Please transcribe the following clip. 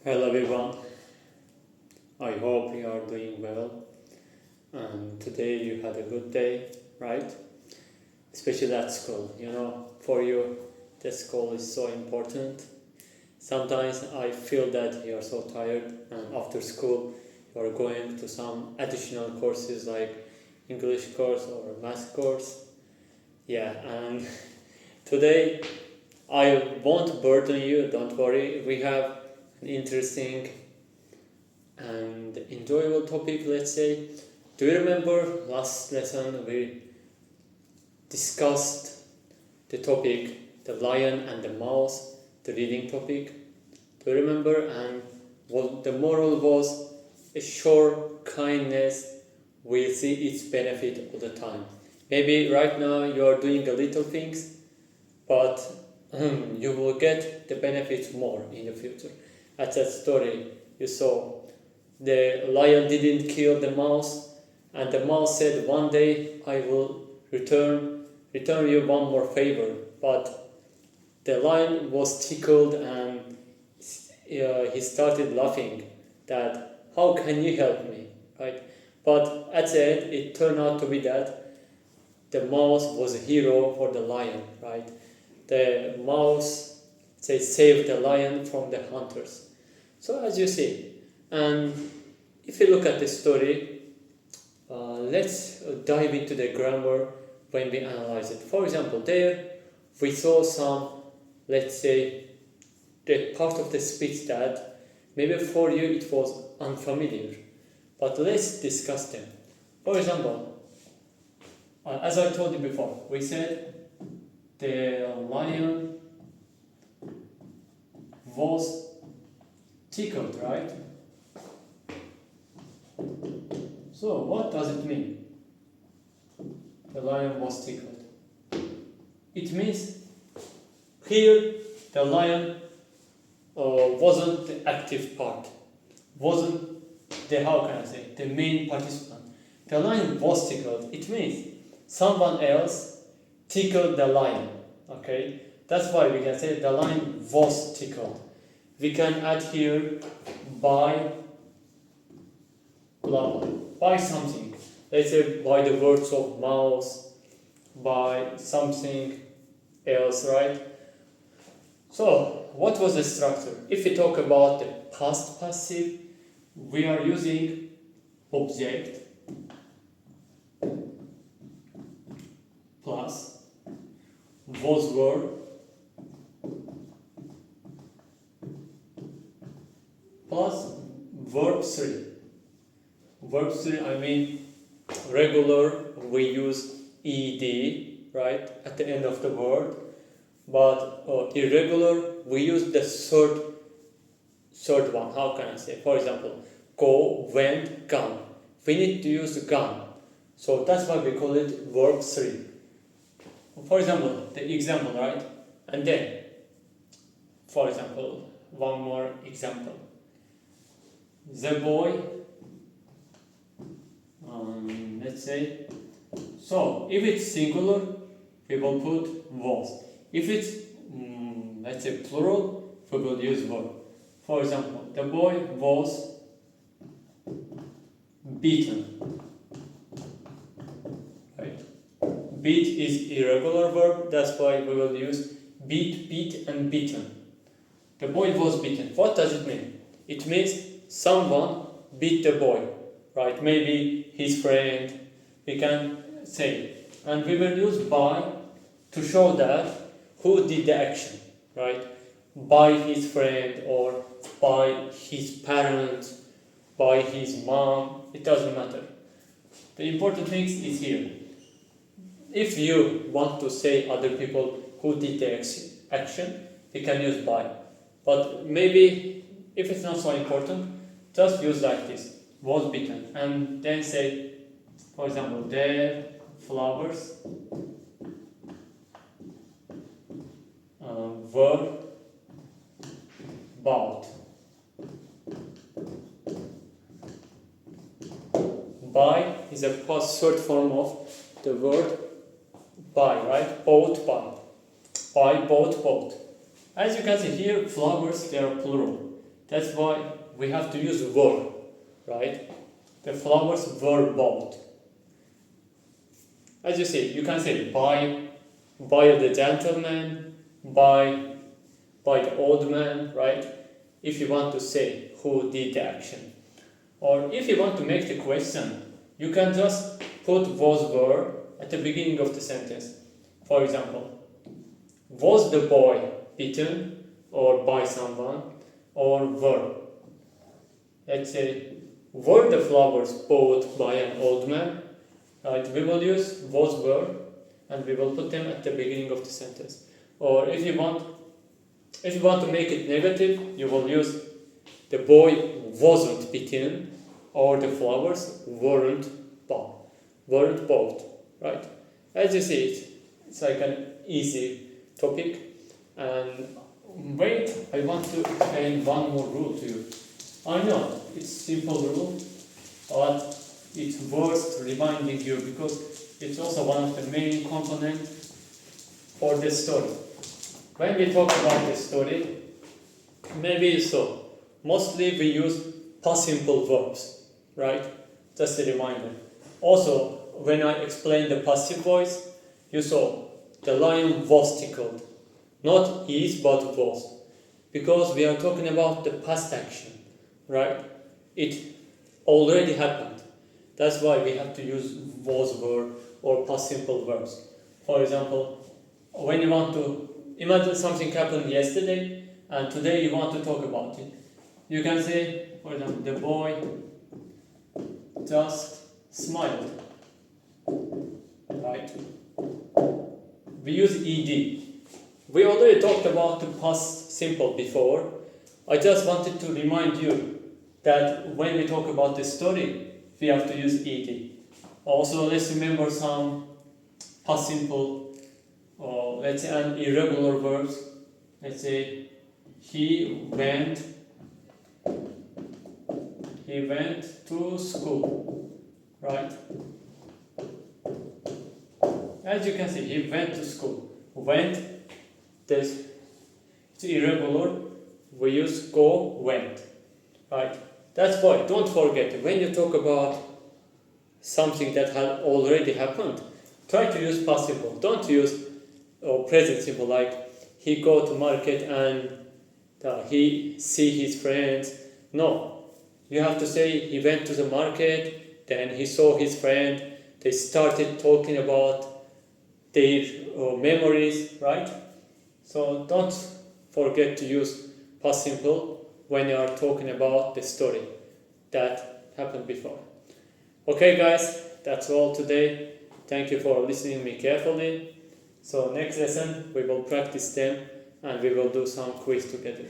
Hello everyone, I hope you are doing well and today you had a good day, right? Especially at school, for you the school is so important. Sometimes I feel that you are so tired and after school you are going to some additional courses like English course or math course. Yeah, and today I won't burden you, don't worry, we have an interesting and enjoyable topic, let's say. Do you remember last lesson we discussed the topic the lion and the mouse, the reading topic? Do you remember? And what the moral was, show kindness will see its benefit all the time. Maybe right now you are doing a little things, but you will get the benefits more in the future. At that story you saw, the lion didn't kill the mouse, and the mouse said, "One day I will return you one more favor." But the lion was tickled and he started laughing. That how can you help me, right? But at the end, it turned out to be that the mouse was a hero for the lion, right? The mouse saved the lion from the hunters. So as you see, and if you look at the story, let's dive into the grammar when we analyze it. For example, there we saw some, let's say, the part of the speech that maybe for you it was unfamiliar, but let's discuss them. For example, as I told you before, we said the lion was tickled, right? So what does it mean? The lion was tickled. It means here the lion wasn't the active part, wasn't the, how can I say, the main participant. The lion was tickled. It means someone else tickled the lion. Okay, that's why we can say the lion was tickled. We can add here by blah, by something. Let's say by the words of mouse, by something else, right? So, what was the structure? If we talk about the past passive, we are using object plus was verb plus verb 3. Verb 3, I mean regular, we use ed, right, at the end of the word. But irregular, we use the third one. How can I say? For example, go, went, gone. We need to use gone. So that's why we call it verb 3. For example, the example, right? And then, for example, one more example. The boy, let's say, so if it's singular, we will put was. If it's, let's say, plural, we will use verb. For example, the boy was beaten. Right? Beat is irregular verb, that's why we will use beat, and beaten. The boy was beaten. What does it mean? It means someone beat the boy, right? Maybe his friend, we can say. And we will use by to show that who did the action, right? By his friend or by his parents, by his mom, it doesn't matter. The important thing is here. If you want to say other people who did the action, you can use by. But maybe if it's not so important, just use like this, was beaten, and then say, for example, the flowers were bought. Buy is a past third form of the word buy, right? Bought, buy, bought, bought. As you can see here, flowers, they are plural. That's why we have to use were, right? The flowers were bought. As you see, you can say by the gentleman, by the old man, right? If you want to say who did the action. Or if you want to make the question, you can just put was were at the beginning of the sentence. For example, was the boy beaten or by someone, or were? Let's say, were the flowers bought by an old man? Right, we will use was were and we will put them at the beginning of the sentence. Or if you want to make it negative, you will use the boy wasn't beaten or the flowers weren't bought, right? As you see, it's like an easy topic. And wait, I want to explain one more rule to you. I know it's simple rule, but it's worth reminding you because it's also one of the main components for the story. When we talk about the story, maybe you saw, mostly we use past simple verbs, right? Just a reminder. Also, when I explained the passive voice, you saw the lion was tickled. Not is, but was. Because we are talking about the past action, right? It already happened. That's why we have to use was, were, or past simple verbs. For example, when you want to imagine something happened yesterday and today you want to talk about it, you can say, for example, the boy just smiled, right? We use ed. We already talked about the past simple before. I just wanted to remind you that when we talk about the story, we have to use ed. Also, let's remember some past simple, or let's say an irregular verbs. Let's say he went to school, right? As you can see, he went to school. Went, it's irregular, we use go, went, right? That's why, don't forget, when you talk about something that had already happened, try to use past simple. Don't use present simple, like he go to market and he see his friends. No, you have to say he went to the market, then he saw his friend, they started talking about their memories, right? So don't forget to use past simple when you are talking about the story that happened before. Okay guys, that's all today. Thank you for listening to me carefully. So next lesson we will practice them and we will do some quiz together.